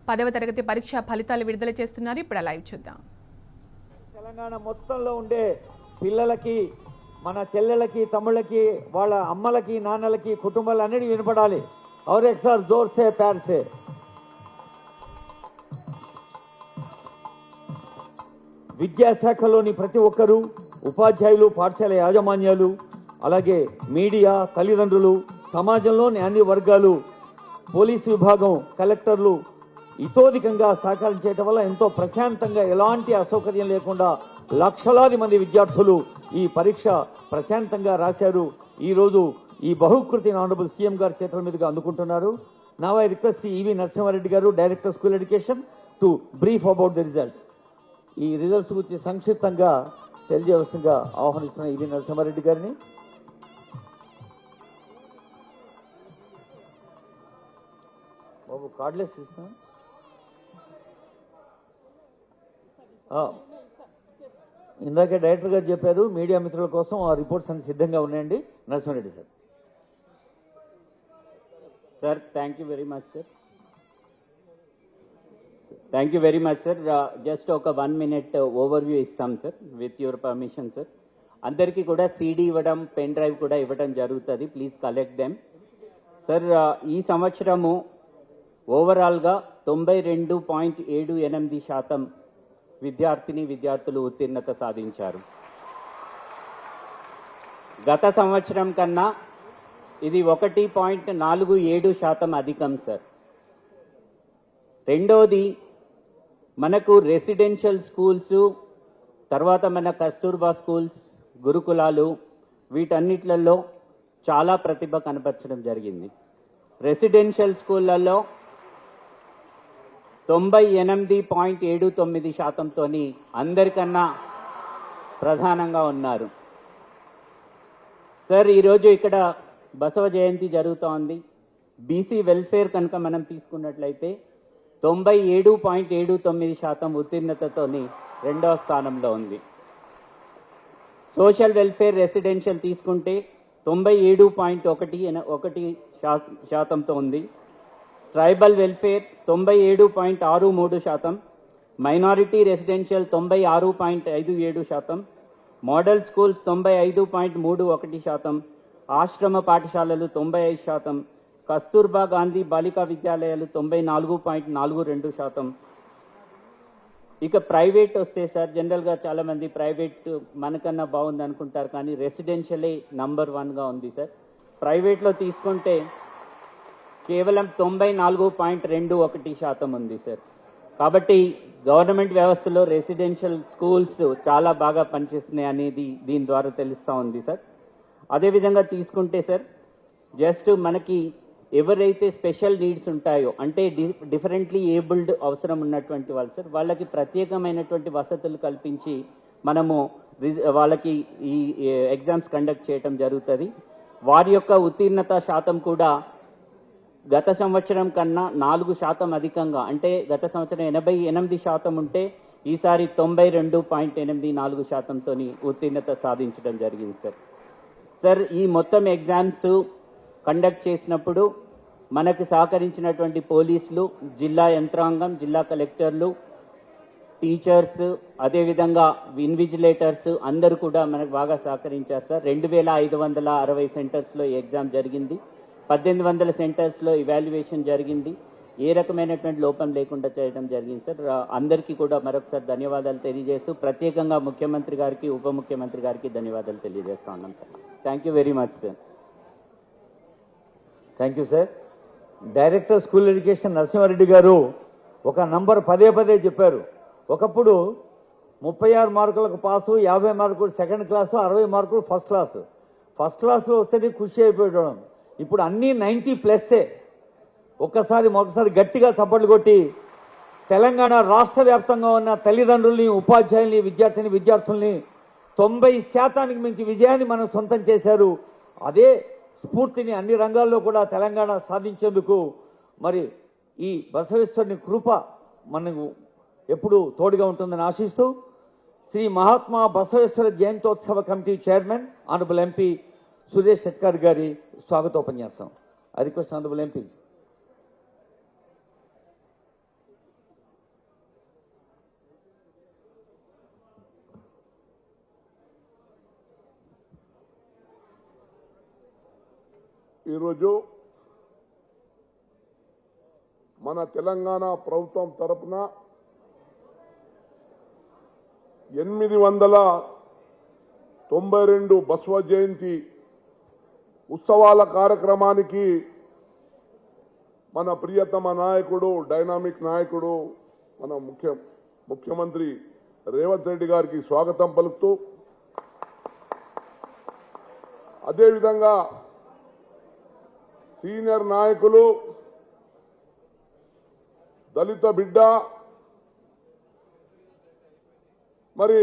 10వ తరగతి పరీక్ష ఫలితాలు విడుదల చేస్తున్నారు. ఇప్పుడు లైవ్ చూద్దాం. తెలంగాణ మొత్తంలో ఉండే పిల్లలకి, మన చెల్లెలకి, తమ్ముళ్ళకి, వాళ్ళ అమ్మలకి, నాన్నలకి, కుటుంబాలన్నిటికీ వినపడాలి. और एक सार जोर से प्यार से విద్యాశాఖలోని ప్రతి ఒక్కరూ, ఉపాధ్యాయులు, పాఠశాల యాజమాన్యాలు, అలాగే మీడియా, తల్లిదండ్రులు, సమాజంలోని అన్ని వర్గాలు, పోలీసు విభాగం, కలెక్టర్లు ఇతోధికంగా సహకారం చేయడం వల్ల ఎంతో ప్రశాంతంగా, ఎలాంటి అసౌకర్యం లేకుండా లక్షలాది మంది విద్యార్థులు ఈ పరీక్ష ప్రశాంతంగా రాశారు. ఈరోజు ఈ బహుకృతిని ఆనరబుల్ సీఎం గారి చేతుల మీదుగా అందుకుంటున్నారు. నౌ ఐ రిక్వెస్ట్ ఈవి నరసింహారెడ్డి గారు, director school education, to brief about the results. ఈ రిజల్ట్స్ గురించి సంక్షిప్తంగా తెలియజేయవలసిందిగా ఆహ్వానిస్తున్న ఈవి నరసింహారెడ్డి గారిని. బాబు కార్డులెస్ ఇస్తాం. ఇందాకే డైరెక్టర్ గారు చెప్పారు, మీడియా మిత్రుల కోసం ఆ రిపోర్ట్స్ అన్ని సిద్ధంగా ఉన్నాయండి. Narasimha Reddy sir. Sir, thank you very much, sir. Thank you very much, sir. Just ఒక 1 minute overview ఇస్తాం sir, with your permission sir. అందరికీ కూడా CD ఇవ్వడం, పెన్ డ్రైవ్ కూడా ఇవ్వడం జరుగుతుంది. Please collect them. సార్, ఈ సంవత్సరము ఓవరాల్గా 92.78% విద్యార్థులు ఉత్తీర్ణత సాధించారు. గత సంవత్సరం కన్నా ఇది 1.47% అధికం సార్. రెండోది, మనకు రెసిడెన్షియల్ స్కూల్స్, తర్వాత మన కస్తూర్బా స్కూల్స్, గురుకులాలు, వీటన్నిట్లలో చాలా ప్రతిభ కనపరచడం జరిగింది. రెసిడెన్షియల్ స్కూళ్ళల్లో 98.79%తోని అందరికన్నా ప్రధానంగా ఉన్నారు. సార్, ఈరోజు ఇక్కడ బసవ జయంతి జరుగుతోంది. బీసీ వెల్ఫేర్ కనుక మనం తీసుకున్నట్లయితే 97.79% ఉత్తీర్ణతతోని రెండవ స్థానంలో ఉంది. సోషల్ వెల్ఫేర్ రెసిడెన్షియల్ తీసుకుంటే 97.1% ఉంది. Tribal welfare 97.63%, minority residential 96.57%, model schools 95.31%, ఆశ్రమ పాఠశాలలు 95%, కస్తూర్బా గాంధీ బాలికా విద్యాలయాలు 94.42%. ఇక ప్రైవేట్ వస్తే సార్, జనరల్గా చాలామంది ప్రైవేట్ మనకన్నా బాగుంది అనుకుంటారు, కానీ రెసిడెన్షియలే నంబర్ 1గా ఉంది సార్. ప్రైవేట్లో తీసుకుంటే కేవలం 94.21% ఉంది సార్. కాబట్టి గవర్నమెంట్ వ్యవస్థలో రెసిడెన్షియల్ స్కూల్స్ చాలా బాగా పనిచేస్తున్నాయి అనేది దీని ద్వారా తెలుస్తూ ఉంది సార్. అదేవిధంగా తీసుకుంటే సార్, జస్ట్ మనకి ఎవరైతే స్పెషల్ నీడ్స్ ఉంటాయో, అంటే డిఫరెంట్లీ ఏబుల్డ్ అవసరం ఉన్నటువంటి వాళ్ళు సార్, వాళ్ళకి ప్రత్యేకమైనటువంటి వసతులు కల్పించి మనము వాళ్ళకి ఈ ఎగ్జామ్స్ కండక్ట్ చేయటం జరుగుతుంది. వారి యొక్క ఉత్తీర్ణత శాతం కూడా గత సంవత్సరం కన్నా 4% అధికంగా, అంటే గత సంవత్సరం 88% ఉంటే ఈసారి 92.84%తోని ఉత్తీర్ణత సాధించడం జరిగింది సార్. సార్, ఈ మొత్తం ఎగ్జామ్స్ కండక్ట్ చేసినప్పుడు మనకు సహకరించినటువంటి పోలీసులు, జిల్లా యంత్రాంగం, జిల్లా కలెక్టర్లు, టీచర్స్, అదేవిధంగా ఇన్విజిలేటర్స్ అందరూ కూడా మనకు బాగా సహకరించారు సార్. 2560 సెంటర్స్లో ఈ ఎగ్జామ్ జరిగింది. 1800 సెంటర్స్లో ఇవాల్యుయేషన్ జరిగింది. ఏ రకమైనటువంటి లోపం లేకుండా చేయడం జరిగింది సార్. అందరికీ కూడా మరొకసారి ధన్యవాదాలు తెలియజేస్తూ, ప్రత్యేకంగా ముఖ్యమంత్రి గారికి, ఉప ముఖ్యమంత్రి గారికి ధన్యవాదాలు తెలియజేస్తా ఉన్నాం sir. Thank you very much sir. Thank you sir. Director school education Narasimha Reddy గారు ఒక నంబర్ పదే చెప్పారు. ఒకప్పుడు 36 మార్కులకు పాసు, 50 మార్కులు సెకండ్ క్లాసు, 60 మార్కులు ఫస్ట్ క్లాసు. ఫస్ట్ క్లాస్లో వస్తేనే ఖుషి అయిపోయడం. ఇప్పుడు అన్నీ 90+. ఒకసారి గట్టిగా చప్పట్లు కొట్టి తెలంగాణ రాష్ట్ర వ్యాప్తంగా ఉన్న తల్లిదండ్రుల్ని, ఉపాధ్యాయుల్ని, విద్యార్థుల్ని 90% మించి విజయాన్ని మనం సొంతం చేశారు. అదే స్ఫూర్తిని అన్ని రంగాల్లో కూడా తెలంగాణ సాధించేందుకు మరి ఈ బసవేశ్వరుని కృప మనకు ఎప్పుడు తోడుగా ఉంటుందని ఆశిస్తూ, శ్రీ మహాత్మా బసవేశ్వర జయంతోత్సవ committee chairman honourable MP Suresh Shetkar గారి స్వాగతోపన్యాసం. I request honourable MP. ఈరోజు మన తెలంగాణ ప్రభుత్వం తరపున 892 బసవ జయంతి ఉత్సవాల కార్యక్రమానికి మన ప్రియతమ నాయకుడు, డైనామిక్ నాయకుడు, మన ముఖ్యమంత్రి రేవంత్ రెడ్డి గారికి స్వాగతం పలుకుతూ, అదేవిధంగా సీనియర్ నాయకులు, దళిత బిడ్డ, మరి